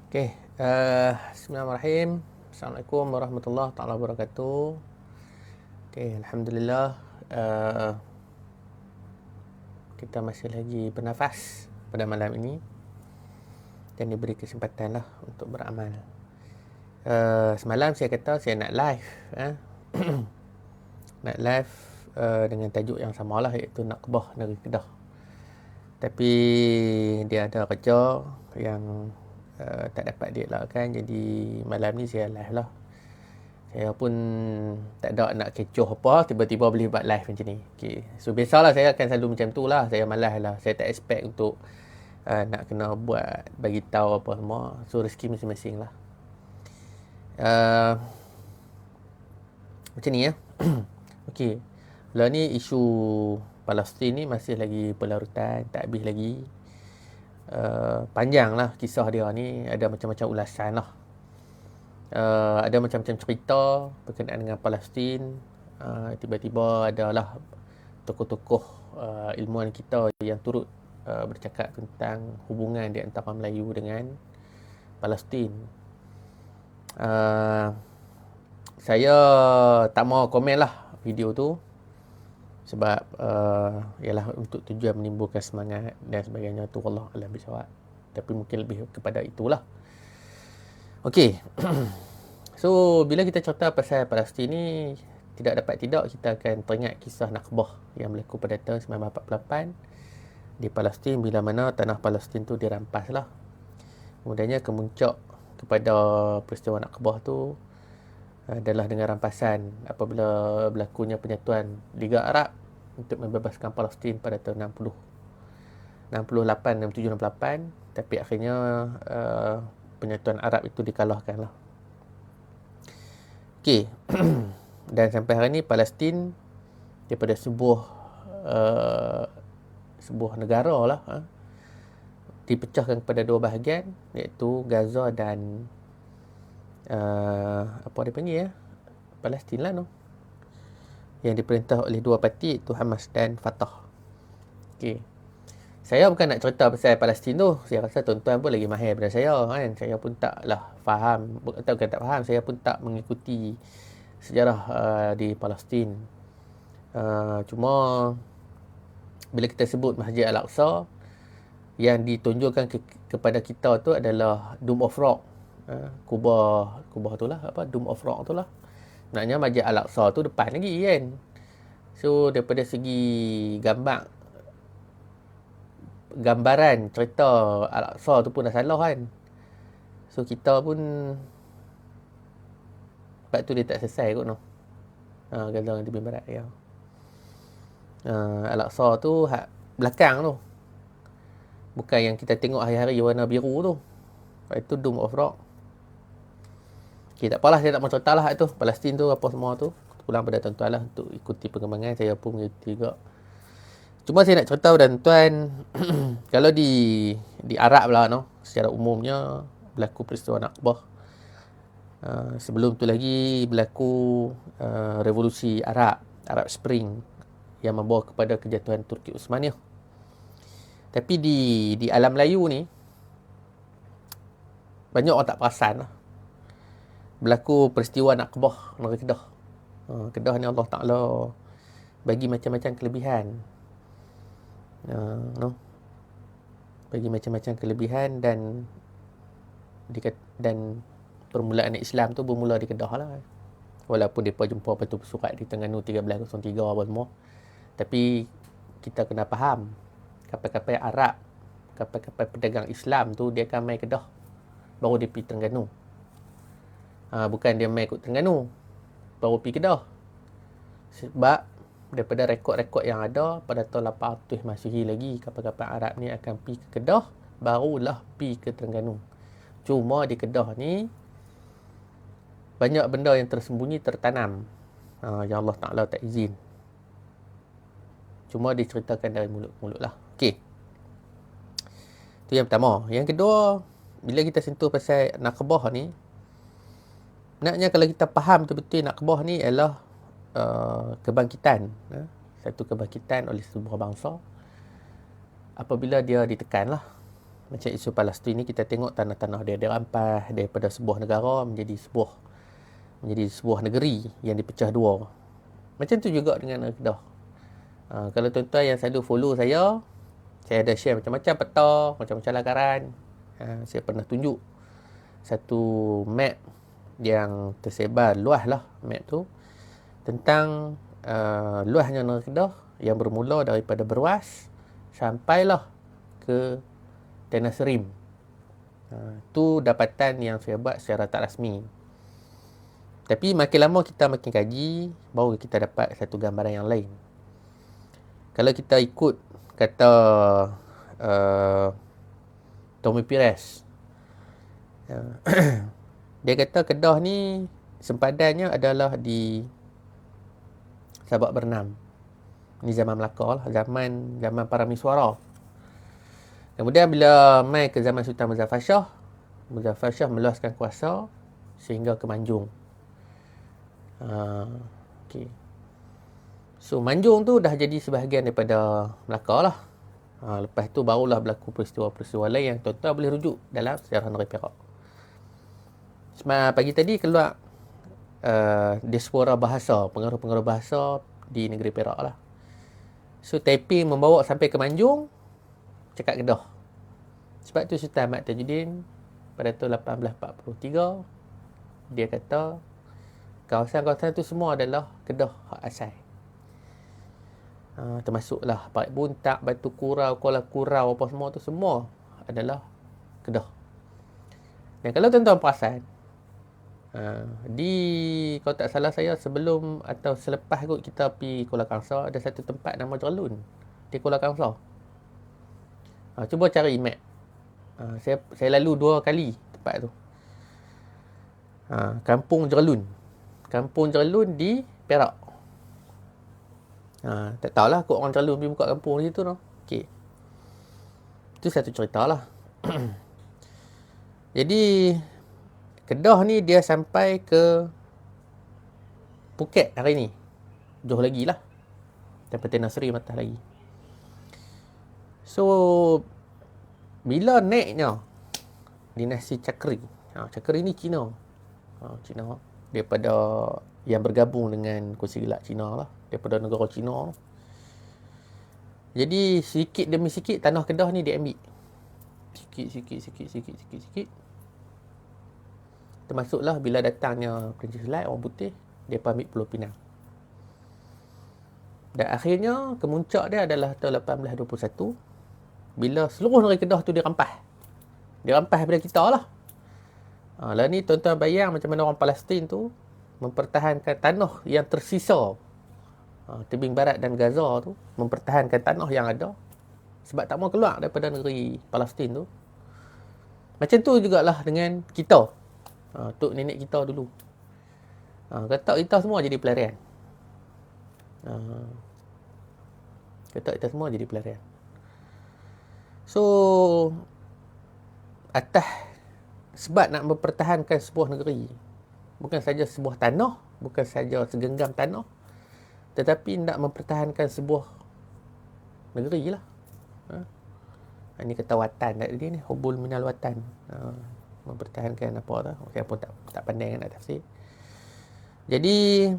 Okey, bismillahirrahmanirrahim. Assalamualaikum warahmatullahi taala wabarakatuh. Okey, alhamdulillah, kita masih lagi bernafas pada malam ini dan diberi kesempatan lah untuk beramal. Semalam saya kata saya nak live, nak live dengan tajuk yang samalah, iaitu Nakbah Negeri Kedah. Tapi dia ada kerja yang tak dapat dielakkan, jadi malam ni saya live lah. Saya pun tak ada nak kecoh apa, tiba-tiba boleh buat live macam ni. Okay. So biasalah saya akan selalu macam tu lah, saya malas lah. Saya tak expect untuk nak kena buat, bagi tahu apa semua. So rezeki masing-masing lah. Macam ni ya. Okay. Lah ni isu Palestin ni masih lagi berlarutan, tak habis lagi. Panjang lah kisah dia ni, ada macam-macam ulasan lah. Ada macam-macam cerita berkenaan dengan Palestin. Tiba-tiba adalah tokoh-tokoh ilmuwan kita yang turut bercakap tentang hubungan di antara Melayu dengan Palestin. Saya tak mau komen lah video tu, sebab ialah untuk tujuan menimbulkan semangat dan sebagainya tu, Allah alam bisawab. Tapi mungkin lebih kepada itulah. Okey. So bila kita cerita pasal Palestin ni, tidak dapat tidak kita akan teringat kisah Nakbah yang berlaku pada tahun 1948 di Palestin, bila mana tanah Palestin tu dirampas lah. Kemudiannya kemuncak kepada peristiwa Nakbah tu adalah dengan rampasan apabila berlakunya penyatuan Liga Arab untuk membebaskan Palestin pada tahun 68, 67, 68. Tapi akhirnya penyatuan Arab itu dikalahkan lah. Okey. Dan sampai hari ni Palestin daripada sebuah negara lah, dipecahkan kepada dua bahagian, iaitu Gaza dan apa dia panggil ya, Palestin lah, yang diperintah oleh dua parti, iaitu Hamas dan Fatah. Okey. Saya bukan nak cerita pasal Palestin tu. Saya rasa tuan-tuan pun lagi mahir daripada saya kan. Saya pun taklah faham, bukan tak faham, saya pun tak mengikuti sejarah di Palestin. Cuma bila kita sebut Masjid Al-Aqsa, yang ditunjukkan kepada kita tu adalah Dome of Rock. Kubah tu lah, apa, Dome of Rock tu lah. Sebenarnya Masjid Al-Aqsa tu depan lagi kan. So daripada segi gambaran cerita Al-Aqsa tu pun dah salah kan. So kita pun, sebab tu dia tak selesai kot Gaza dengan tepi barat ya. Al-Aqsa tu belakang tu, bukan yang kita tengok hari-hari warna biru tu. Itu Dome of Rock. Okay, tak apalah, saya tak mau cerita lah tu Palestin tu apa semua tu. Pulang pada tuan-tuan lah untuk ikuti perkembangan. Saya pun mengikuti juga. Cuma saya nak cerita pada tuan, kalau di Arab lah secara umumnya berlaku peristiwa Nakbah. Sebelum tu lagi berlaku revolusi Arab Spring yang membawa kepada kejatuhan Turki Uthmaniyah. Tapi di alam Melayu ni banyak orang tak perasan lah. Berlaku peristiwa Nakbah negeri Kedah. Kedah ni Allah Ta'ala bagi macam-macam kelebihan. Bagi macam-macam kelebihan, dan permulaan Islam tu bermula di Kedah lah. Walaupun mereka jumpa batu surat di Terengganu 1303 apa semua, tapi kita kena faham, kapal-kapal Arab, kapal-kapal pedagang Islam tu dia akan mai Kedah, baru dia pergi Terengganu. Bukan dia mai kat Terengganu baru pergi Kedah. Sebab daripada rekod-rekod yang ada, pada tahun 800 Masihi lagi, kapal-kapal Arab ni akan pergi ke Kedah, barulah pergi ke Terengganu. Cuma di Kedah ni banyak benda yang tersembunyi, tertanam, yang Allah Ta'ala tak izin. Cuma diceritakan dari mulut ke mulut lah. Okey, itu yang pertama. Yang kedua, bila kita sentuh pasal Nakbah ni, naknya kalau kita faham betul-betul Nakbah ni adalah kebangkitan, satu kebangkitan oleh sebuah bangsa apabila dia ditekan lah. Macam isu Palestin ni, kita tengok tanah-tanah dia dirampas daripada sebuah negara menjadi sebuah negeri yang dipecah dua. Macam tu juga dengan Kedah. Kalau tuan-tuan yang selalu follow saya ada share macam-macam peta, macam-macam lakaran. Saya pernah tunjuk satu map yang tersebar luas lah, map tu, tentang luasnya negeri Kedah yang bermula daripada Beruas sampailah ke Tanah Serim. Tu dapatan yang saya buat secara tak rasmi. Tapi makin lama kita makin kaji, baru kita dapat satu gambaran yang lain. Kalau kita ikut kata Tommy Pires, dia kata Kedah ni sempadannya adalah di Sabak Bernam. Ni zaman Melaka lah, zaman Parameswara. Kemudian bila mai ke zaman Sultan Muzaffar Shah meluaskan kuasa sehingga ke Manjung. Okay. So Manjung tu dah jadi sebahagian daripada Melaka lah. Lepas tu barulah berlaku peristiwa-peristiwa lain yang tuan-tuan boleh rujuk dalam sejarah negeri Perak. Pagi tadi keluar diaspora bahasa, pengaruh-pengaruh bahasa di negeri Perak lah. So Taiping membawa sampai ke Manjung, cakap Kedah. Sebab tu Sultan Ahmad Tajuddin pada tahun 1843 dia kata kawasan-kawasan tu semua adalah Kedah hak asal. Termasuklah Parit Buntak, Batu Kurau, Kuala Kurau, apa semua tu semua adalah Kedah. Dan kalau tuan-tuan perasan, kalau tak salah saya, sebelum atau selepas kot kita pergi Kuala Kangsar, ada satu tempat nama Jerlun di Kuala Kangsar. Cuba cari map. Saya lalu 2 kali tempat tu. Kampung Jerlun. Kampung Jerlun di Perak. Tak tahulah kot orang Jerlun pergi buka kampung di situ tu. Okey. Itu satu cerita lah. Jadi Kedah ni dia sampai ke Phuket hari ni. Jauh lagi lah. Sampai Tanah Seri atas lagi. So bila naiknya dinasti Chakri. Chakri ni Cina. Cina daripada yang bergabung dengan Kursi Gelap Cina lah, daripada negara Cina. Jadi sikit demi sikit tanah Kedah ni diambil. Sikit. Termasuklah bila datangnya Perancis Light, orang putih, dia ambil Pulau Pinang. Dan akhirnya kemuncak dia adalah tahun 1821 bila seluruh negeri Kedah tu dirampas. Dirampas daripada kita lah. Lah ni tuan-tuan bayang macam mana orang Palestin tu mempertahankan tanah yang tersisa. Tebing Barat dan Gaza tu mempertahankan tanah yang ada sebab tak mau keluar daripada negeri Palestin tu. Macam tu jugalah dengan kita. Tok nenek kita dulu. Kata kita semua jadi pelarian. Kata kita semua jadi pelarian. So atas sebab nak mempertahankan sebuah negeri, bukan saja sebuah tanah, bukan saja segenggam tanah, tetapi nak mempertahankan sebuah negeri lah. Ini kata watan tadi ni, hubul minal watan. Mempertahankan apa tu, saya pun tak pandai nak tafsir. Jadi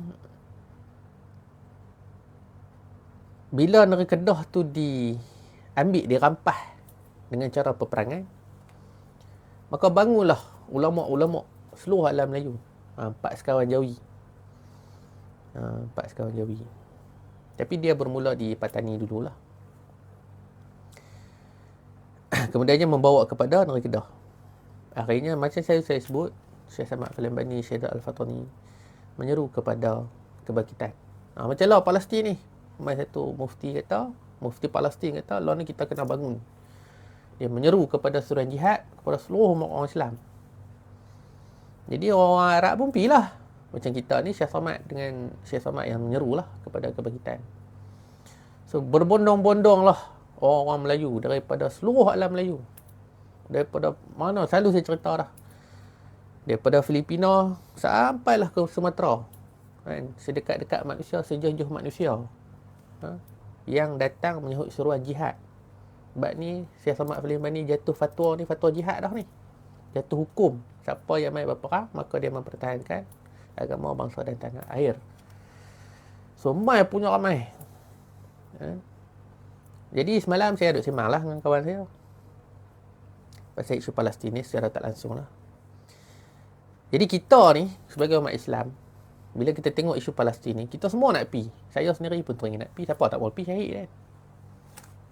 bila negeri Kedah tu diambil, dirampas dengan cara peperangan, maka bangunlah ulama-ulama seluruh alam Melayu, 4 sekawan Jawi. 4 sekawan Jawi. Tapi dia bermula di Patani dululah. Kemudiannya membawa kepada negeri Kedah. Akhirnya macam saya sebut, Syekh Samad Al-Albani, Syekh Al-Fatani menyeru kepada kebangkitan. Macam lah Palestin ni. Satu mufti Palestin kata, lah ni kita kena bangun. Dia menyeru kepada suruhan jihad kepada seluruh orang Islam. Jadi orang Arab pun pergilah. Macam kita ni, Syekh Samad dengan Syekh Samad yang menyeru lah kepada kebangkitan. So berbondong-bondong lah orang Melayu daripada seluruh alam Melayu. Daripada mana, selalu saya cerita dah. Daripada Filipina sampailah ke Sumatera. Sedekat-dekat manusia, sejauh-jauh manusia. Yang datang menyahut seruan jihad. Sebab ni Syekh Selamat Falim Bani jatuh fatwa ni, fatwa jihad dah ni. Jatuh hukum. Siapa yang main berperang, maka dia mempertahankan agama bangsa dan tanah air. So, mai punya ramai. Jadi semalam saya duduk sembang lah dengan kawan saya pasal isu Palestin ni secara tak langsung lah. Jadi kita ni sebagai umat Islam, bila kita tengok isu Palestin ni, kita semua nak pi. Saya sendiri pun teringin nak pi. Siapa tak mau pi syahid kan?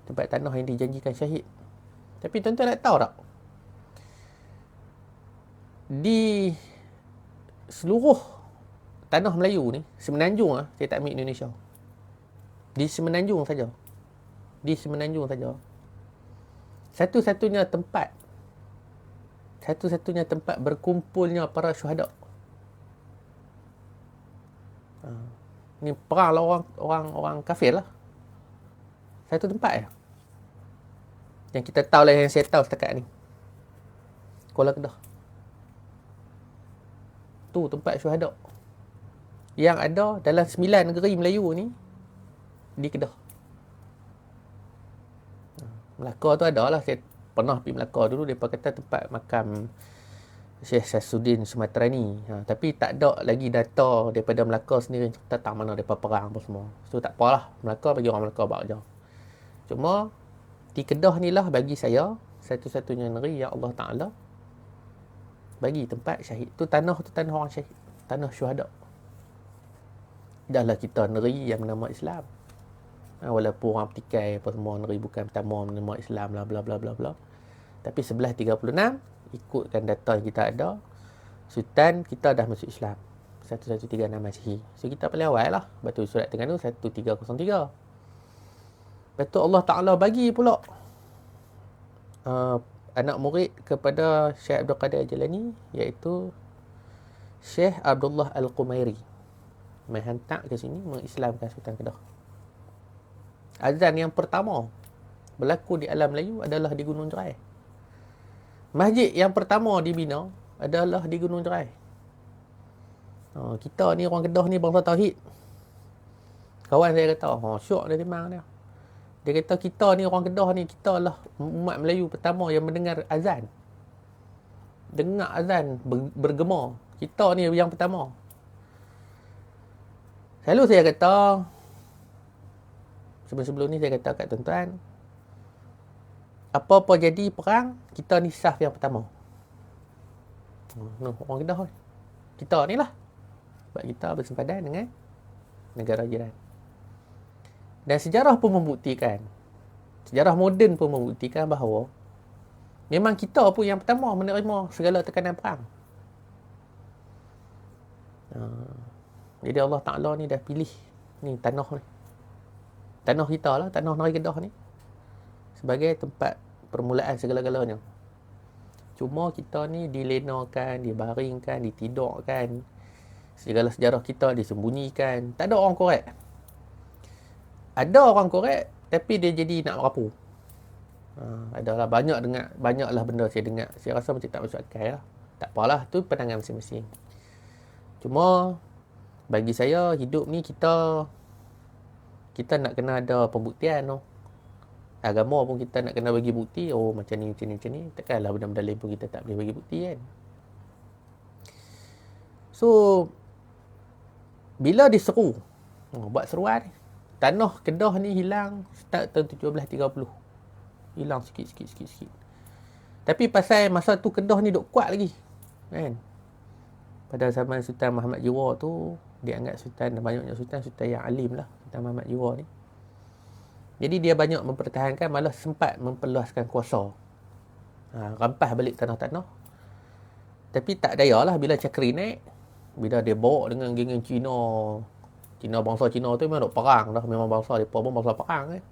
Tempat tanah yang dijanjikan syahid. Tapi tuan-tuan nak tahu tak? Di seluruh tanah Melayu ni, Semenanjung lah, saya tak ambil Indonesia. Di Semenanjung saja. Di Semenanjung saja. Satu-satunya tempat berkumpulnya para syuhada. Ni perang lah orang kafir lah. Satu tempat je. Yang kita tahu lah, yang saya tahu setakat ni. Kuala Kedah. Tu tempat syuhada. Yang ada dalam 9 negeri Melayu ni, di Kedah. Melaka tu ada lah. Saya pernah pergi Melaka dulu. Mereka kata tempat makam Syekh Syamsuddin Sumatrani. Tapi tak ada lagi data daripada Melaka sendiri tentang mana mereka perang apa semua. So tak apalah. Melaka bagi orang Melaka buat je. Cuma di Kedah ni lah bagi saya satu-satunya negeri yang Allah Ta'ala bagi tempat syahid. Tu tanah orang syahid. Tanah syuhada. Dahlah kita negeri yang bernama Islam. Walaupun orang petikai apa semua negeri bukan pertama bernama Islam lah bla bla bla bla. Tapi 1136 ikutkan data yang kita ada, Sultan kita dah masuk Islam 1136 Masihi. So kita paling awal lah. Batu surat Terengganu 1303. Lepas tu Allah Ta'ala bagi pula anak murid kepada Syekh Abdul Qadir Jalani, iaitu Syekh Abdullah Al-Qumairi. Mai hantar ke sini mengislamkan Sultan Kedah. Azan yang pertama berlaku di alam Melayu adalah di Gunung Jerai. Masjid yang pertama dibina adalah di Gunung Jerai. Kita ni orang Kedah ni bangsa tauhid. Kawan saya kata, syok dia memang dia. Dia kata kita ni orang Kedah ni, kita lah umat Melayu pertama yang mendengar azan. Dengar azan bergema. Kita ni yang pertama. Selalu saya kata, sebelum ni saya kata kat tuan-tuan, apa-apa jadi perang, kita ni saf yang pertama. Orang Kedah ni. Kita ni lah. Sebab kita bersempadan dengan negara jiran. Dan sejarah pun membuktikan, sejarah moden pun membuktikan bahawa memang kita pun yang pertama menerima segala tekanan perang. Jadi Allah Ta'ala ni dah pilih ni tanah ni. Tanah kita lah, tanah negeri Kedah ni sebagai tempat permulaan segala-galanya. Cuma kita ni dilenakan, dibaringkan, ditidakkan. Segala sejarah kita disembunyikan. Tak ada orang korek. Ada orang korek, tapi dia jadi nak merapu. Adalah banyaklah benda saya dengar. Saya rasa macam tak masuk akal lah. Tak apalah, tu pandangan masing-masing. Cuma bagi saya hidup ni kita nak kena ada pembuktian tu. Agama pun kita nak kena bagi bukti. Oh macam ni. Takkanlah benda-benda lain pun kita tak boleh bagi bukti kan. So bila diseru, buat seruan ni, tanah Kedah ni hilang start tahun 1730. Hilang sikit. Tapi pasal masa tu Kedah ni duk kuat lagi kan. Pada zaman Sultan Muhammad Jiwa tu, dia anggap sultan, banyaknya sultan yang alim lah, Sultan Muhammad Jiwa ni. Jadi dia banyak mempertahankan, malah sempat memperluaskan kuasa. Rampas balik tanah-tanah. Tapi tak daya lah bila Cakri naik, bila dia bawa dengan geng Cina, bangsa Cina tu memang duk perang dah. Memang bangsa dia pun bangsa perang kan.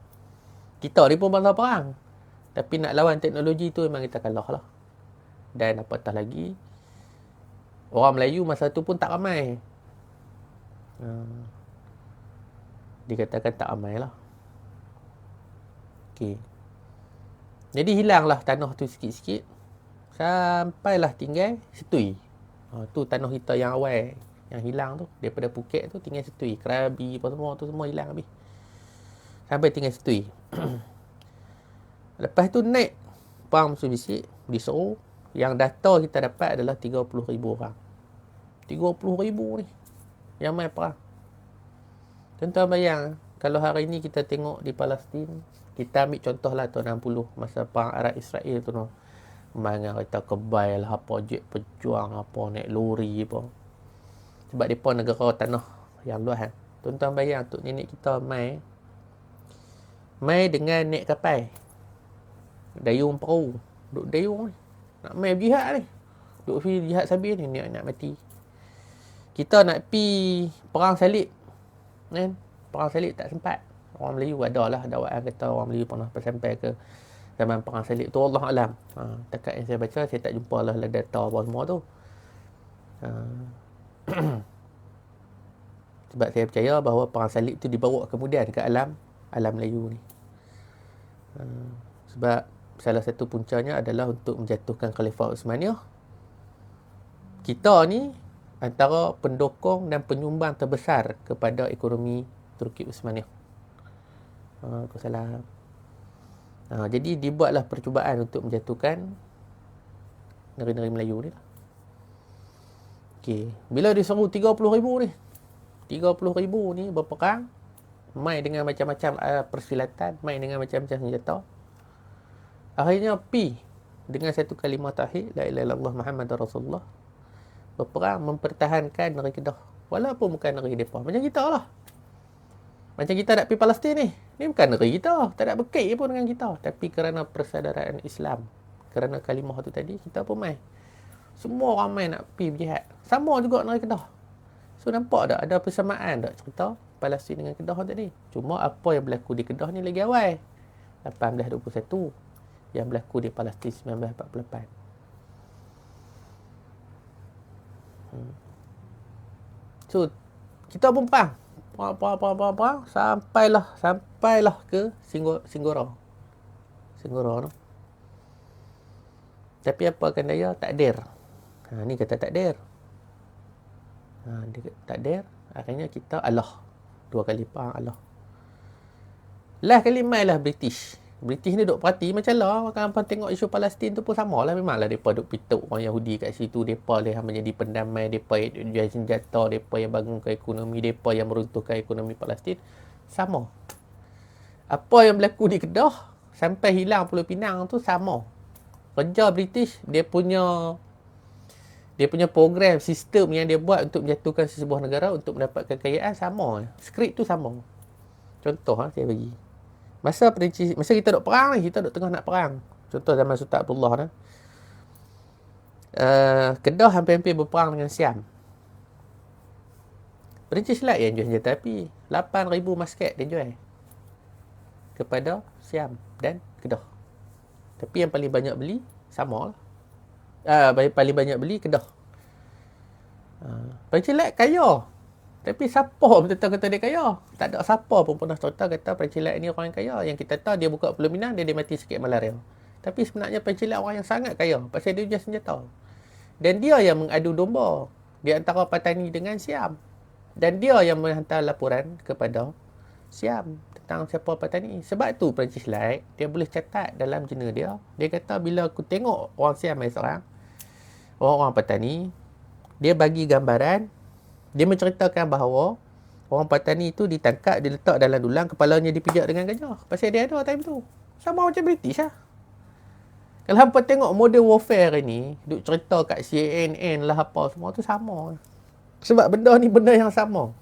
Kita ni pun bangsa perang. Tapi nak lawan teknologi tu memang kita kalah lah. Dan apatah lagi, orang Melayu masa tu pun tak ramai. Dikatakan tak ramai lah. Okay. Jadi hilanglah tanah tu sikit-sikit. Sampailah tinggal Setui. Tu tanah kita yang awal yang hilang tu. Daripada Phuket tu tinggal Setui. Krabi apa semua tu semua hilang habis. Sampai tinggal Setui. Lepas tu naik perang musuh bisik, diseru. Yang data kita dapat adalah 30,000 orang. 30,000 ni yang main perang. Tuan-tuan bayang, kalau hari ni kita tengok di Palestin, kita ambil contoh lah tahun 60 masa perang Arab Israel tu no. Main kereta kebal lah, apa jet pejuang, apa naik lori apa. Sebab mereka negara tanah yang luas kan. Tuan-tuan bayang untuk nenek kita main dengan naik kapal, dayung perahu, duk dayung ni, nak main jihad ni, duk jihad sabir ni, nak mati. Kita nak pi perang salib kan, perang salib tak sempat. Orang Melayu ada lah dakwaan kata orang Melayu pernah sampai ke zaman perang salib tu, Allah alam. Takat yang saya baca, saya tak jumpa lah data apa semua tu. Sebab saya percaya bahawa perang salib tu dibawa kemudian ke alam Melayu ni. Sebab salah satu puncanya adalah untuk menjatuhkan Khalifah Uthmaniyah. Kita ni antara pendukung dan penyumbang terbesar kepada ekonomi Turki Uthmaniyah. Aku salah. Jadi dibuatlah percubaan untuk menjatuhkan negeri-negeri Melayu ni lah. Okey, bila diseru 30,000 ni, 30,000 ni berperang, main dengan macam-macam persilatan, main dengan macam-macam senjata. Akhirnya pi dengan satu kalimah tauhid, la ilaha illallah Muhammadur Rasulullah, berperang mempertahankan negeri Kedah. Walaupun bukan negeri mereka, macam kita lah. Macam kita nak pergi Palestin ni, ni bukan negeri kita, tak ada berkait pun dengan kita. Tapi kerana persaudaraan Islam, kerana kalimah tu tadi, kita pun main. Semua orang main nak pergi berjihad. Sama juga negeri Kedah. So nampak tak ada persamaan tak cerita Palestin dengan Kedah tadi. Cuma apa yang berlaku di Kedah ni lagi awal, 1821. Yang berlaku di Palestin 1948. So kita pun perang sampailah ke Singgora tu. Tapi apa akan daya, takdir. Ni kata takdir. Takdir. Akhirnya kita Allah. 2 kali perang Allah. Last kali mainlah British ni duk perhati macam lah. Kalau tengok isu Palestin tu pun sama lah. Memanglah mereka duk pituk orang Yahudi kat situ. Mereka lah yang menjadi pendamai. Mereka yang jual senjata. Mereka yang bangunkan ekonomi. Mereka yang meruntuhkan ekonomi Palestin. Sama. Apa yang berlaku di Kedah sampai hilang Pulau Pinang tu sama. Kerja British, dia punya program, sistem yang dia buat untuk menjatuhkan sesebuah negara untuk mendapatkan kekayaan sama. Skrip tu sama. Contoh saya bagi. Masa kita duk perang ni, kita duk tengah nak perang. Contoh zaman Sultan Abdullah ni. Kedah hampir-hampir berperang dengan Siam. Perancis lah yang jual senjata api. 8,000 musket dia jual kepada Siam dan Kedah. Tapi yang paling banyak beli sama lah. Paling banyak beli Kedah. Perancis lah kaya. Tapi siapa pun kata dia kaya? Tak ada siapa pun pernah cerita kata Perancis ni orang yang kaya. Yang kita tahu dia buka Pulau Pinang, dia mati sikit malaria. Tapi sebenarnya Perancis orang yang sangat kaya. Pasal dia jual senjata. Dan dia yang mengadu domba di antara petani dengan Siam. Dan dia yang menghantar laporan kepada Siam tentang siapa petani. Sebab tu Perancis dia boleh catat dalam jurnal dia. Dia kata bila aku tengok orang Siam seorang, orang-orang petani, dia bagi gambaran. Dia menceritakan bahawa orang petani itu ditangkap, diletak dalam dulang, kepalanya dipijak dengan gajah. Pasal dia ada time tu. Sama macam British lah. Kalau hampa tengok modern warfare ni, duk cerita kat CNN lah apa semua tu sama. Sebab benda ni benda yang sama.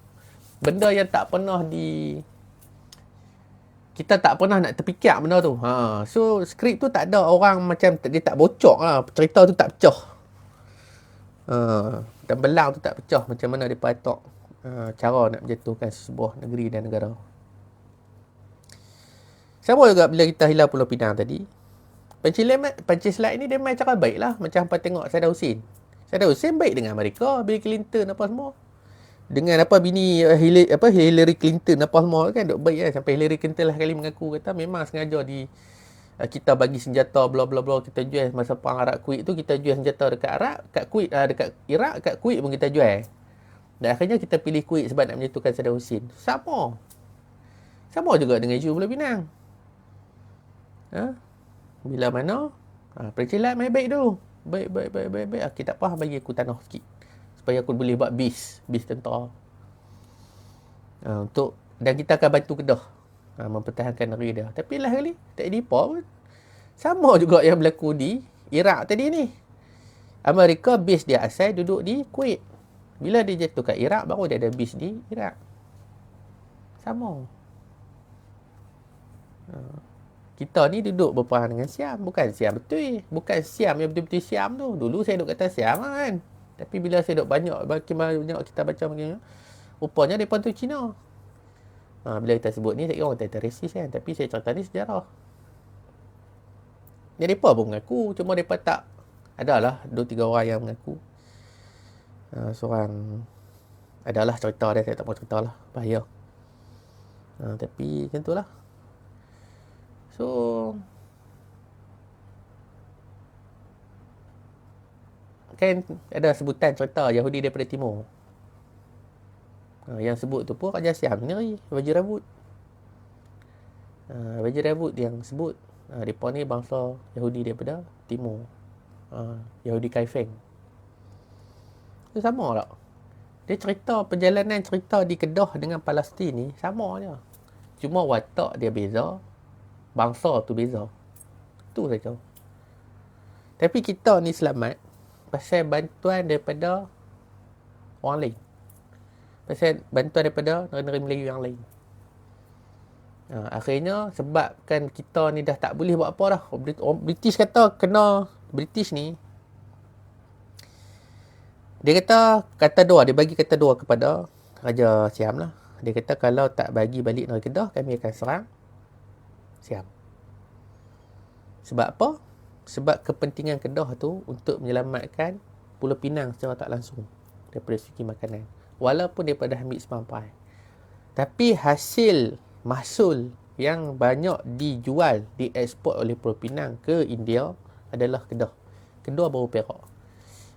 Benda yang tak pernah kita tak pernah nak terfikir benda tu. So skrip tu tak ada orang macam dia tak bocor lah. Cerita tu tak pecah. Dan belang tu tak pecah macam mana dia patok cara nak menjatuhkan sebuah negeri dan negara. Sama juga bila kita hilang Pulau Pinang tadi. Perancis ni dia main cara baik lah. Macam apa tengok Saddam Hussein. Saddam Hussein baik dengan Amerika, Bill Clinton apa semua. Dengan bini Hillary Clinton apa semua kan duk baik kan. Sampai Hillary Clinton lah kali mengaku kata memang sengaja kita bagi senjata bla bla bla, kita jual masa perang Arab Kuwait tu, kita jual senjata dekat Arab, kat Kuwait, dekat Iraq, kat Kuwait pun kita jual. Dan akhirnya kita pilih Kuwait sebab nak menjatuhkan Saddam Hussein. Sama juga dengan isu Pulau Pinang. Bila mana Percilat main baik tu. Baik. Okey, tak apa, bagi aku tanah sikit. Supaya aku boleh buat bis tentera. Dan kita akan bantu Kedah mempertahankan negeri dia. Tapi lah kali, tak ada apa pun. Sama juga yang berlaku di Iraq tadi ni. Amerika base dia asal duduk di Kuwait. Bila dia jatuh kat Iraq, baru dia ada base di Iraq. Sama. Kita ni duduk berperang dengan Siam. Bukan Siam betul. Bukan Siam yang betul-betul Siam tu. Dulu saya duduk kata Siam kan. Tapi bila saya duduk banyak kita baca macam rupanya mereka tu Cina. Bila kita sebut ni, saya kira orang kata resis kan. Tapi saya cerita ni sejarah. Yang mereka pun mengaku. Cuma mereka tak. Adalah 2-3 orang yang mengaku. Seorang adalah cerita dia. Saya tak mau cerita lah. Bahaya. Tapi macam tu lah. So, kan ada sebutan cerita Yahudi daripada timur. Yang sebut tu pun Raja Siam sendiri, baju rambut. Baju rambut yang sebut. Mereka ni bangsa Yahudi daripada timur. Yahudi Kaifeng. Itu sama tak? Dia cerita perjalanan cerita di Kedah dengan Palestin ni sama je. Cuma watak dia beza. Bangsa tu beza. Itu saja. Tapi kita ni selamat pasal bantuan daripada orang lain. Pasal bantuan daripada negeri Melayu yang lain. Akhirnya sebabkan kita ni dah tak boleh buat apa dah. British kata kena British ni. Dia kata dua. Dia bagi kata dua kepada Raja Siam lah. Dia kata kalau tak bagi balik negeri Kedah, kami akan serang Siam. Sebab apa? Sebab kepentingan Kedah tu untuk menyelamatkan Pulau Pinang secara tak langsung daripada segi makanan. Walaupun daripada ambil semampai. Tapi hasil mahsul yang banyak dijual, dieksport oleh Pulau Pinang ke India adalah Kedah. Kedua baru Perak.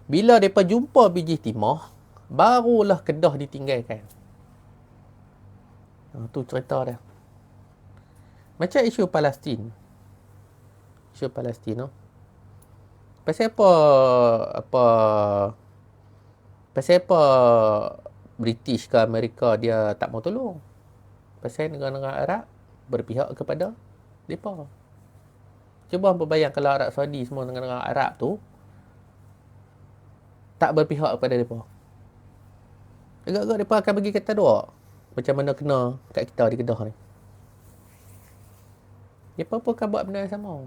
Bila mereka jumpa biji timah, barulah Kedah ditinggalkan. Tu cerita dia. Macam isu Palestin. Isu Palestin tu. Pasal apa British ke Amerika dia tak mau tolong? Pasal negara-negara Arab berpihak kepada mereka. Cuba hampa bayang kalau Arab Saudi semua negara-negara Arab tu tak berpihak kepada mereka. Agak-agak mereka akan bagi kata dua. Macam mana kena kat kita di Kedah ni. Mereka pun akan buat benda yang sama.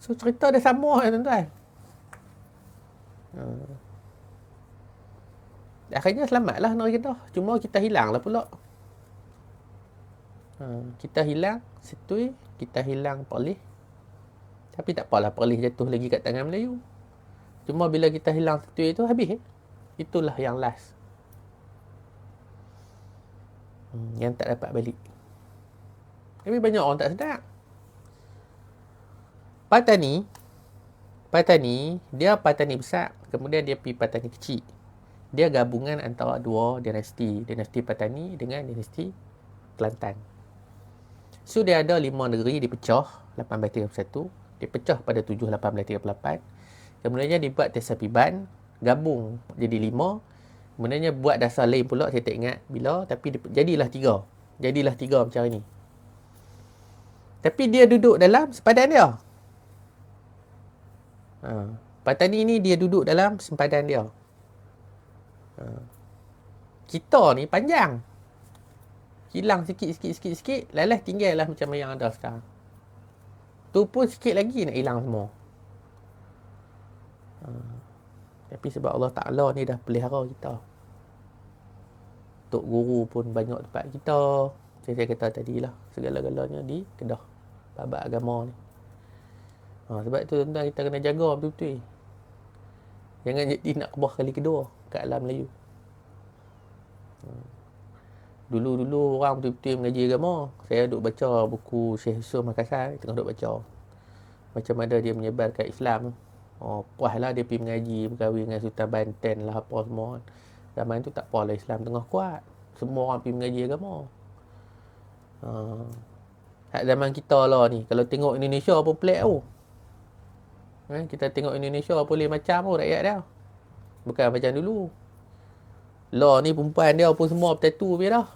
So cerita dia sama ya tuan-tuan. Akhirnya selamatlah negeri Kedah. Cuma kita hilang lah pula. Kita hilang Setui, kita hilang Perlis. Tapi tak apalah, Perlis jatuh lagi kat tangan Melayu. Cuma bila kita hilang Setui tu, habis. Itulah yang last. Yang tak dapat balik. Tapi banyak orang tak sedar. Patani, dia Patani besar. Kemudian dia pergi Patani kecil. Dia gabungan antara dua dinasti. Dinasti Patani dengan dinasti Kelantan. So, dia ada 5 negeri dipecah 1831. Dipecah pada 7 1838. Kemudiannya dibuat Tesapiban. Gabung jadi 5. Kemudiannya buat dasar lain pula. Saya tak ingat bila. Tapi jadilah 3. Jadilah 3 macam ni. Tapi dia duduk dalam sempadan dia. Patani ni dia duduk dalam sempadan dia. Kita ni panjang. Hilang sikit. Lalas tinggal lah macam yang ada sekarang. Tu pun sikit lagi nak hilang semua. Tapi sebab Allah Ta'ala ni dah pelihara kita. Tok Guru pun banyak tempat kita. Saya kata tadilah. Segala-galanya di Kedah. Babak agama ni. Sebab tu tuan-tuan kita kena jaga betul-betul. Jangan jadi nak kebah kali kedua kat alam Melayu. Dulu-dulu orang betul-betul mengaji agama. Saya duk baca buku Syekh Yusuf Makassar. Tengah duk baca. Macam mana dia menyebarkan Islam. Puas lah dia pergi mengaji. Berkahwin dengan Sultan Banten lah apa semua. Zaman tu tak apa lah Islam tengah kuat. Semua orang pergi mengaji agama. Hak zaman kita lah ni. Kalau tengok Indonesia pun pelik tau. Kita tengok Indonesia boleh macam pun rakyat dia. Bukan macam dulu. Law ni perempuan dia pun semua bertatu habis dah.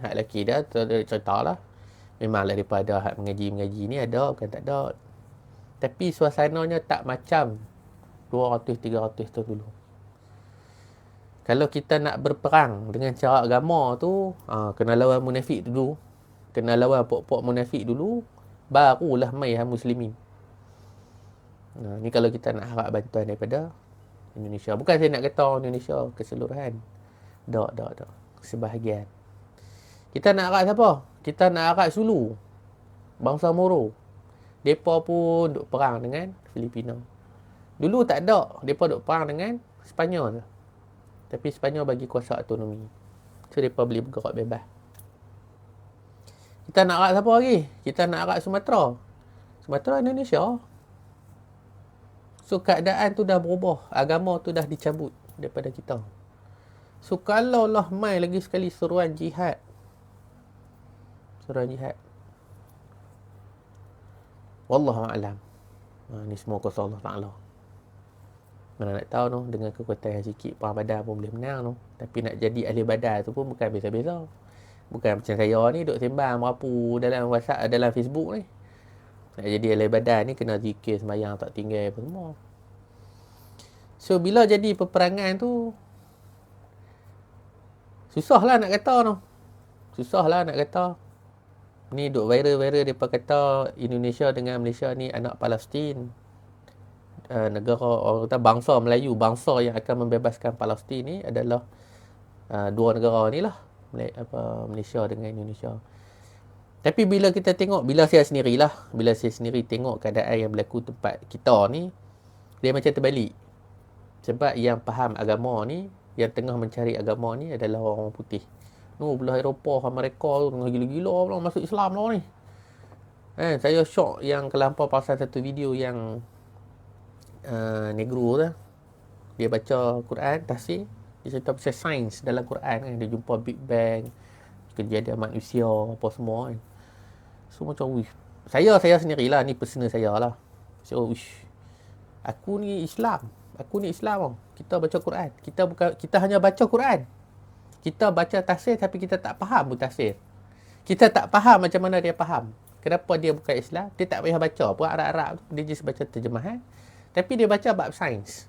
Hak lelaki dia cerita lah. Memanglah daripada hak mengaji-mengaji ni ada, bukan tak ada. Tapi suasananya tak macam 200-300 tahun dulu. Kalau kita nak berperang dengan cara agama tu, kena lawan munafik dulu. Kena lawan pok-pok munafik dulu. Barulah mai hang muslimin. Ni kalau kita nak harap bantuan daripada Indonesia. Bukan saya nak kata Indonesia keseluruhan. Tak. Sebahagian. Kita nak harap siapa? Kita nak harap Sulu. Bangsa Moro. Mereka pun duk perang dengan Filipina. Dulu tak ada. Mereka duk perang dengan Sepanyol. Tapi Sepanyol bagi kuasa autonomi. So, mereka boleh bergerak bebas. Kita nak harap siapa lagi? Kita nak harap Sumatera. Sumatera Indonesia. So, keadaan tu dah berubah. Agama tu dah dicabut daripada kita. So, kalau lah mai lagi sekali seruan jihad. Wallahu'alam. Ni semua kuasa Allah Ta'ala. Mana nak tahu noh, dengan kekuatan yang sikit perang badar pun boleh menang noh. Tapi nak jadi ahli badar tu pun bukan biasa-biasa. Bukan macam saya ni duk sembang merapu dalam WhatsApp, dalam Facebook ni. Nak jadi ahli badar ni kena zikir sembahyang tak tinggal apa semua. So bila jadi peperangan tu susahlah nak kata noh. Susahlah nak kata. Ni duk viral-viral depa kata Indonesia dengan Malaysia ni anak Palestin. Negara orang kata bangsa Melayu, bangsa yang akan membebaskan Palestin ni adalah dua negara ni lah, Malaysia dengan Indonesia. Tapi bila kita tengok, bila saya sendiri tengok keadaan yang berlaku tempat kita ni, dia macam terbalik. Sebab yang faham agama ni, yang tengah mencari agama ni adalah orang putih. Belah Eropah, Amerika tu tengah gila-gila pula masuk Islam lah ni. Saya syok yang kelampau pasal satu video yang negro tu. Dia baca Quran, tafsir. Dia cerita pasal sains dalam Quran kan. Dia jumpa Big Bang, kejadian manusia, apa semua kan. So macam, saya sendirilah, ni personal saya lah. So, aku ni Islam tau. Kita baca Quran. Kita hanya baca Quran. Kita baca tafsir tapi kita tak faham pun tafsir. Kita tak faham macam mana dia faham. Kenapa dia bukan Islam? Dia tak payah baca pun Arab-Arab tu. Dia just baca terjemahan. Tapi dia baca bab sains.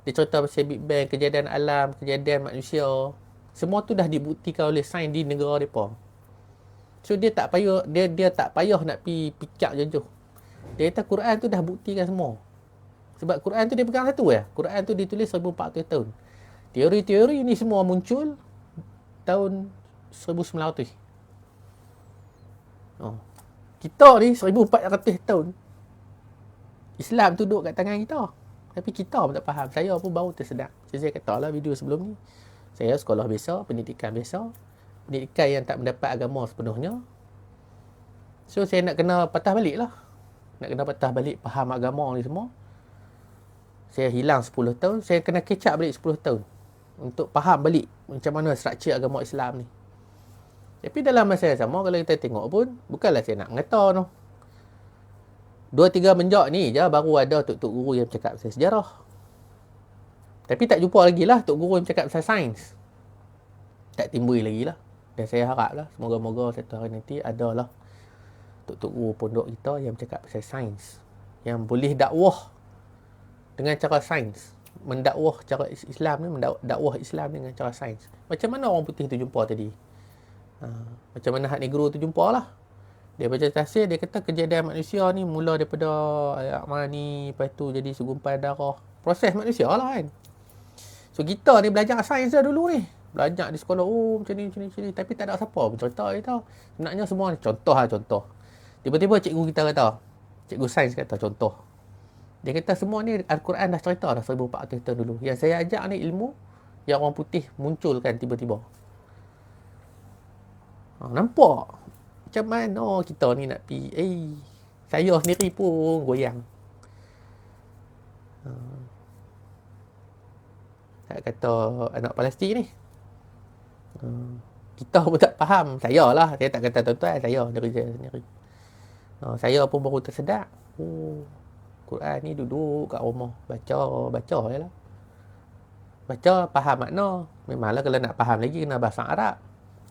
Dia cerita pasal Big Bang, kejadian alam, kejadian manusia. Semua tu dah dibuktikan oleh sains di negara mereka. So dia tak payah nak pergi pikak jauh-jauh. Dia kata Quran tu dah buktikan semua. Sebab Quran tu dia pegang satu ya. Quran tu ditulis 1400 tahun. Teori-teori ni semua muncul tahun 1900. Kita ni 1400 tahun. Islam tu duduk kat tangan kita. Tapi kita pun tak faham. Saya pun baru tersedar. Saya katalah video sebelum ni. Saya sekolah biasa, pendidikan biasa. Pendidikan yang tak mendapat agama sepenuhnya. So saya nak kena patah balik lah. Nak kena patah balik faham agama ni semua. Saya hilang 10 tahun. Saya kena catch up balik 10 tahun. Untuk faham balik macam mana struktur agama Islam ni. Tapi dalam masa yang sama, kalau kita tengok pun, bukanlah saya nak mengata no. 2-3 menjak ni je baru ada tok-tok guru yang cakap pasal sejarah. Tapi tak jumpa lagi lah tok guru yang cakap pasal sains. Tak timbul lagi lah. Dan saya harap lah, semoga-moga satu hari nanti adalah tok-tok guru pondok kita yang cakap pasal sains. Yang boleh dakwah dengan cara sains. Mendakwah cara Islam ni, mendakwah Islam ni dengan cara sains. Macam mana orang putih tu jumpa tadi? Macam mana hak negro tu jumpa lah. Dia baca tafsir, dia kata kejadian manusia ni mula daripada ayak mani, lepas tu jadi segumpal darah. Proses manusia lah kan. So kita ni belajar sains dah dulu ni. Belajar di sekolah, macam ni. Tapi tak ada siapa pun cerita kita. Sebenarnya semua ni contoh. Tiba-tiba cikgu kita kata, cikgu sains kata contoh. Dia kata semua ni Al-Quran dah cerita dah 1400 tahun dulu. Yang saya ajak ni ilmu yang orang putih munculkan tiba-tiba. Nampak? Macam mana kita ni nak pergi? Saya sendiri pun goyang. Tak kata anak Palestin ni. Kita pun tak faham. Saya tak kata tuan-tuan, saya dari saya sendiri. Saya pun baru tersedak. Quran ni duduk kat rumah baca je lah. Baca faham makna. Memanglah kalau nak faham lagi kena bahasa Arab.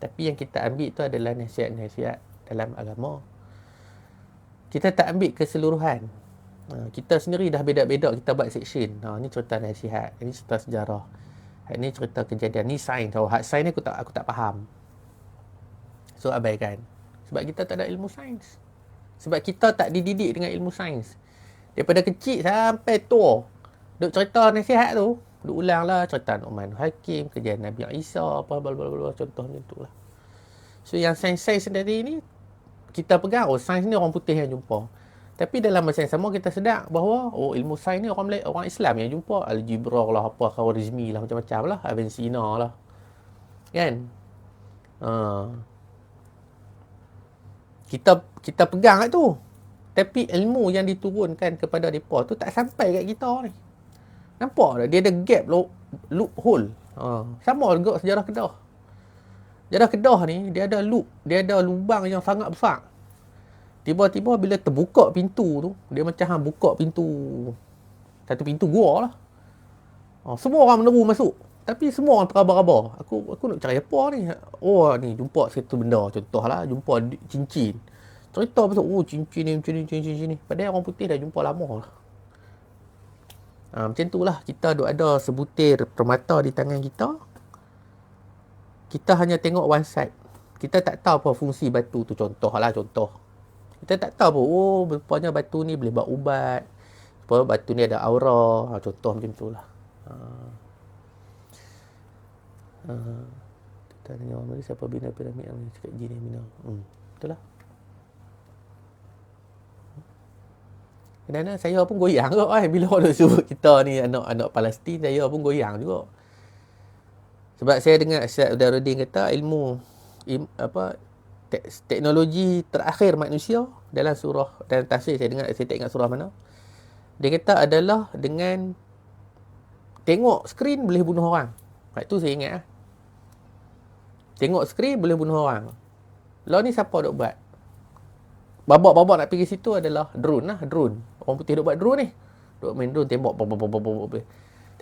Tapi yang kita ambil tu adalah nasihat-nasihat dalam agama. Kita tak ambil keseluruhan. Kita sendiri dah beda-beda kita buat section. Ni cerita nasihat, ini cerita sejarah, ini cerita kejadian, ni sains. Hak sains ni aku tak faham. So abaikan. Sebab kita tak ada ilmu sains. Sebab kita tak dididik dengan ilmu sains. Daripada kecil sampai tua, duk cerita nasihat tu, duk ulang lah cerita Nu'man Hakim, kejadian Nabi Isa, apa contoh macam tu lah. So yang sains-sains sendiri ni kita pegang, sains ni orang putih yang jumpa. Tapi dalam masa yang sama kita sedar bahawa ilmu sains ni orang Islam yang jumpa. Algebra lah, apa, Khawarizmi lah, macam-macam lah, Avicenna lah. Kan? Kita pegang kat tu. Tapi ilmu yang diturunkan kepada mereka tu tak sampai kat kita ni. Nampak tak? Dia ada gap, loophole. Sama juga sejarah Kedah. Sejarah Kedah ni, dia ada loop. Dia ada lubang yang sangat besar. Tiba-tiba bila terbuka pintu tu, dia macam buka pintu. Satu pintu gua lah. Semua orang meneru masuk. Tapi semua orang teraba-raba. Aku nak cari apa ni? Ni jumpa satu benda. Contohlah, jumpa cincin. Cerita pasal, cincin ni. Padahal orang putih dah jumpa lama lah. Macam tu lah. Kita ada sebutir permata di tangan kita. Kita hanya tengok one side. Kita tak tahu apa fungsi batu tu. Contoh. Kita tak tahu apa. Rupanya batu ni boleh buat ubat. Rupanya batu ni ada aura. Contoh macam tu lah. Kita tanya orang Melayu, siapa bina piramid yang cakap jin yang bina. Betul lah. Dan saya pun goyang juga bila orang suruh kita ni anak-anak Palestin, saya pun goyang juga. Sebab saya dengar Ustaz Udaruddin kata teknologi terakhir manusia dalam tafsir, saya tak ingat surah mana. Dia kata adalah dengan tengok skrin boleh bunuh orang. Itu saya ingat lah. Tengok skrin boleh bunuh orang. Law ni siapa duk buat? Babak-babak nak pergi situ adalah drone lah. Drone. Orang putih duk buat drone ni. Duk main drone tembak.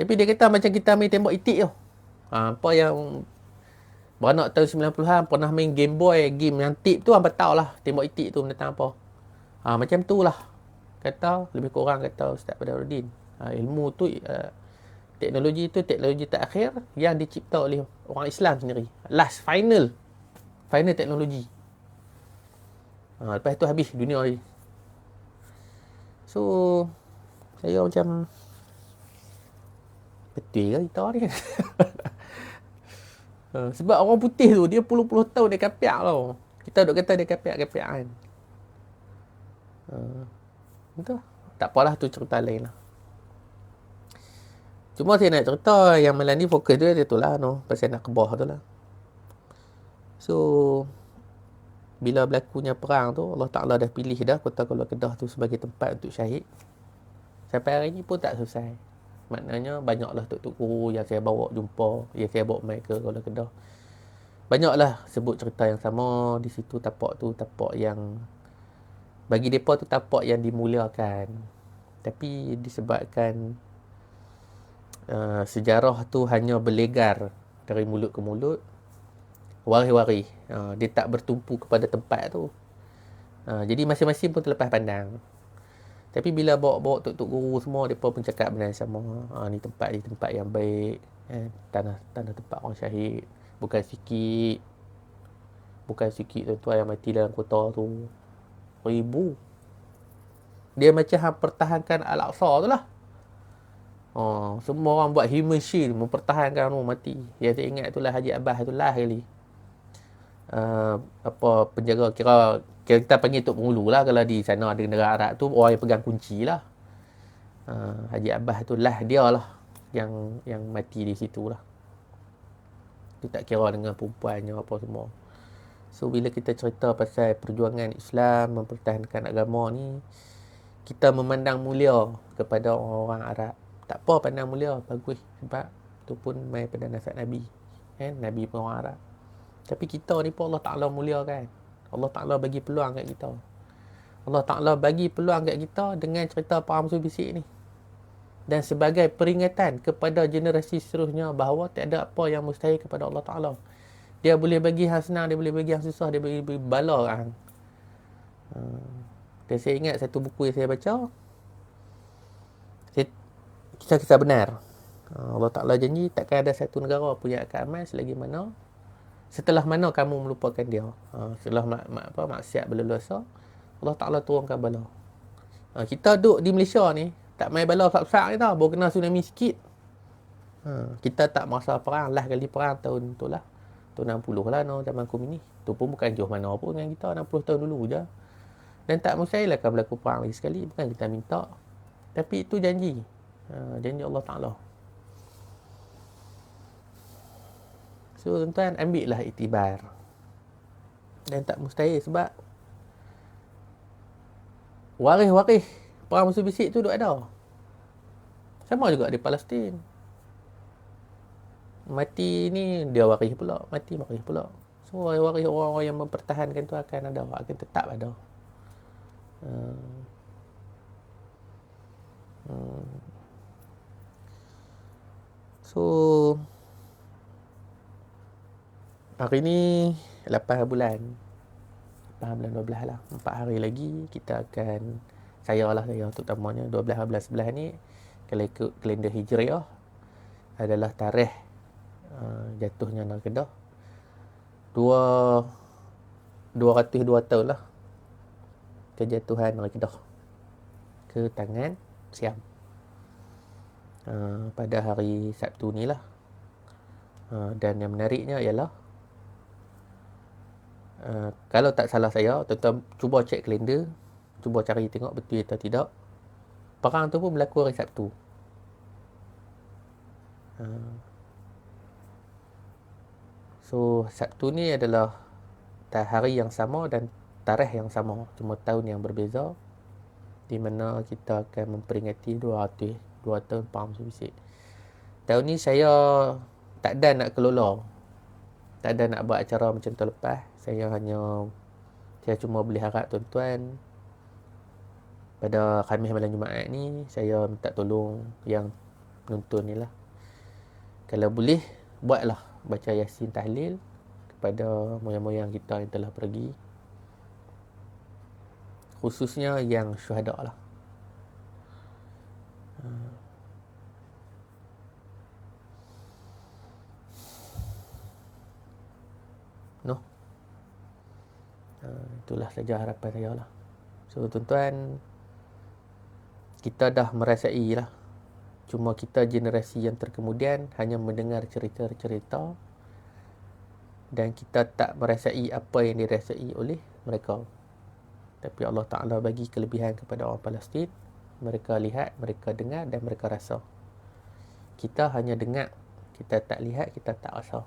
Tapi dia kata macam kita main tembak itik tu. Apa yang beranak tahun 90-an pernah main Game Boy, game yang tip tu, hampa tahu lah tembak itik tu mendatang apa. Macam tu lah. Kata, lebih kurang kata Ustaz Badaruddin. Ilmu tu, teknologi tu teknologi terakhir yang dicipta oleh orang Islam sendiri. Final teknologi. Lepas tu habis dunia ni. So, saya macam betul ke kita ni? Sebab orang putih tu, dia puluh-puluh tahun dia kapiak tau. Kita duk kata dia kapiak kan. Betul. Tak apalah, tu cerita lain lah. Cuma saya nak cerita yang malam ni fokus dia tu lah, pasal nak kebah tu lah. So, bila berlakunya perang tu, Allah Ta'ala dah pilih dah Kota Kuala Kedah tu sebagai tempat untuk syahid. Sampai hari ni pun tak selesai. Maknanya banyaklah tok-tok guru yang saya bawa jumpa, yang saya bawa mai ke Kuala Kedah. Banyaklah sebut cerita yang sama. Di situ tapak tu tapak yang bagi mereka tu tapak yang dimuliakan. Tapi disebabkan sejarah tu hanya berlegar dari mulut ke mulut, wari-wari, dia tak bertumpu kepada tempat tu. Jadi masing-masing pun terlepas pandang. Tapi bila bawa-bawa tok-tok guru semua, mereka pun cakap benda yang sama. Ni tempat yang baik, tanah tempat orang syahid. Bukan sikit tuan-tuan yang mati dalam kota tu, ribu. Dia macam pertahankan Al-Aqsa tu lah. Semua orang buat human shield mempertahankan orang mati. Yang saya ingat itulah Haji Abbas tu lah kali. Penjaga, kira kita panggil tok pengulu lah. Kalau di sana ada negara Arab tu, orang yang pegang kunci lah. Haji Abbas tu lah, dia lah yang mati di situ lah. Dia tak kira dengan perempuannya apa semua. So bila kita cerita pasal perjuangan Islam mempertahankan agama ni, kita memandang mulia kepada orang-orang Arab. Tak apa pandang mulia, bagus. Sebab tu pun mai pada nasab Nabi. Nabi pun orang Arab. Tapi kita ni pun Allah Ta'ala mulia kan. Allah Ta'ala bagi peluang kat kita. Allah Ta'ala bagi peluang kat kita dengan cerita para musuh bisik ni. Dan sebagai peringatan kepada generasi seterusnya bahawa tak ada apa yang mustahil kepada Allah Ta'ala. Dia boleh bagi yang senang, dia boleh bagi yang susah, dia boleh bagi bala kan. Dan saya ingat satu buku yang saya baca, kisah-kisah benar. Allah Ta'ala janji takkan ada satu negara pun yang akan aman setelah mana kamu melupakan dia. Setelah maksiat berleluasa, Allah Ta'ala turunkan bala. Kita duduk di Malaysia ni, tak main bala besar-besar ni tau. Baru kena tsunami sikit. Kita tak merasa perang. Lah kali perang tahun tu lah. Tahun 60 lah no, zaman Komunis. Tu pun bukan jauh mana pun dengan kita. 60 tahun dulu je. Dan tak mustahil akan berlaku perang lagi sekali. Bukan kita minta. Tapi itu janji. Janji Allah Ta'ala. So tuan-tuan, ambil lah iktibar. Dan tak mustahil sebab waris-waris perang musuh bisik tu duk ada. Sama juga di Palestin. Mati ni dia waris pula, mati waris pula. So waris orang-orang yang mempertahankan tu akan ada, akan tetap ada. So hari ni 8 bulan 12 lah, 4 hari lagi kita akan, saya terutamanya 12, 11, 11 ni kalau ikut kalender Hijriah adalah tarikh jatuhnya Negeri Kedah 202 tahun lah kejatuhan Negeri Kedah ke tangan Siam. Pada hari Sabtu ni lah. Dan yang menariknya ialah kalau tak salah saya, tuan-tuan cuba cek kalender, cuba cari tengok betul atau tidak. Perang tu pun berlaku hari Sabtu. So Sabtu ni adalah hari yang sama dan tarikh yang sama, cuma tahun yang berbeza, di mana kita akan memperingati 2 tahun perang musuh bisik. Tahun ni saya tak ada nak kelola, tak ada nak buat acara macam tahun lepas. Saya cuma boleh harap tuan-tuan pada Khamis malam Jumaat ni, saya minta tolong yang nonton ni lah, kalau boleh buatlah baca Yasin tahlil kepada moyang-moyang kita yang telah pergi, khususnya yang syuhada lah. Itulah saja harapan saya lah. So tuan-tuan, kita dah merasai lah. Cuma kita generasi yang terkemudian hanya mendengar cerita-cerita dan kita tak merasai apa yang dirasai oleh mereka. Tapi Allah Ta'ala bagi kelebihan kepada orang Palestin. Mereka lihat, mereka dengar dan mereka rasa. Kita hanya dengar, kita tak lihat, kita tak rasa.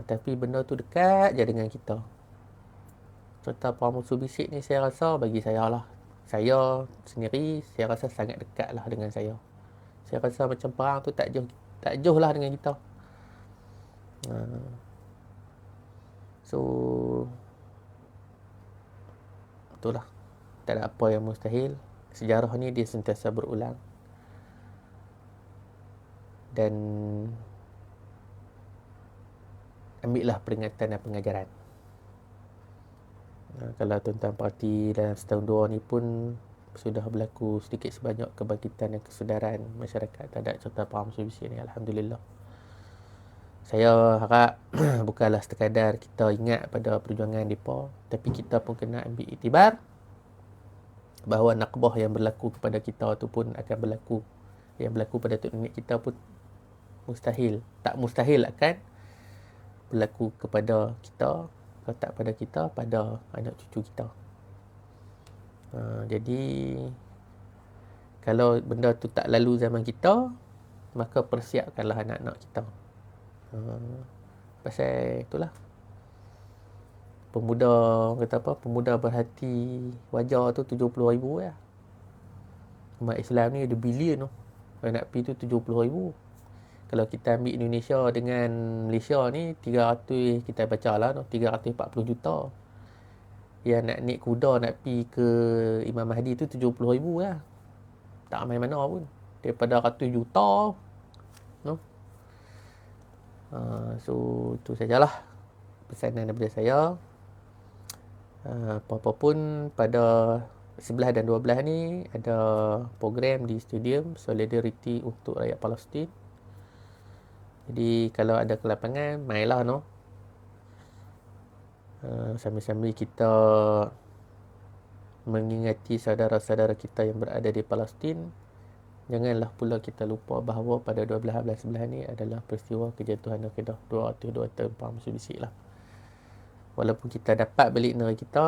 Tapi benda tu dekat je dengan kita. Cerita perang musuh bisik ni saya rasa, bagi saya lah, saya sendiri saya rasa sangat dekat lah dengan saya. Saya rasa macam perang tu tak jauh lah dengan kita. So itulah, tak ada apa yang mustahil. Sejarah ni dia sentiasa berulang. Dan ambillah peringatan dan pengajaran. Kalau tuan-tuan perhati dalam setahun dua ni pun sudah berlaku sedikit sebanyak kebangkitan dan kesedaran masyarakat terhadap cerita perang musuh bisik ni. Alhamdulillah. Saya harap bukanlah sekadar kita ingat pada perjuangan mereka, tapi kita pun kena ambil iktibar bahawa nakbah yang berlaku kepada kita tu pun akan berlaku. Yang berlaku pada tok nenek kita pun tak mustahil akan berlaku kepada kita. Kalau tak pada kita, pada anak cucu kita. Jadi kalau benda tu tak lalu zaman kita, maka persiapkanlah anak-anak kita. Pasal itulah, pemuda berhati wajar tu 70,000 ya. Umat Islam ni ada bilion tu. Kalau nak pergi tu 70,000. Kalau kita ambil Indonesia dengan Malaysia ni 300, kita baca lah 340 juta. Yang nak naik kuda nak pi ke Imam Mahdi tu 70,000 lah. Tak main mana pun. Daripada 100 juta. No? So tu sajalah pesanan daripada saya. Apa-apa pun pada 11 dan 12 ni ada program di stadium Solidarity untuk rakyat Palestin. Jadi kalau ada kelapangan, mainlah no. Sambil-sambil kita mengingati saudara-saudara kita yang berada di Palestin. Janganlah pula kita lupa bahawa pada 12-11 ni adalah peristiwa kejatuhan Al-Qaeda 204 Mitsubishi lah. Walaupun kita dapat balik negara kita,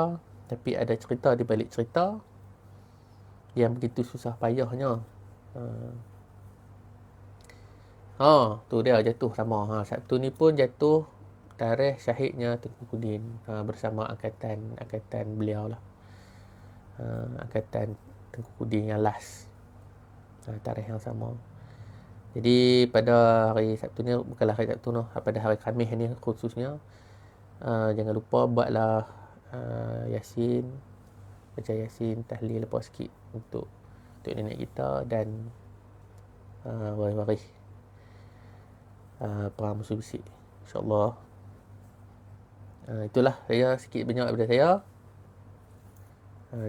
tapi ada cerita di balik cerita yang begitu susah payahnya. Tu dia jatuh sama. Sabtu ni pun jatuh tarikh syahidnya Tengku Kudin bersama angkatan beliau lah. Angkatan Tengku Kudin yang last. Tarikh yang sama. Jadi pada hari Sabtu ni, bukanlah hari Sabtu no, pada hari Khamis ni khususnya, jangan lupa buatlah Yasin, baca Yasin, tahlil lepas sikit untuk nenek kita dan waris-waris perang musuh besi, insyaAllah. Itulah saya sikit banyak daripada saya.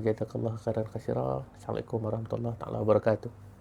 Jazakallah khairan katsira. Assalamualaikum warahmatullahi wabarakatuh.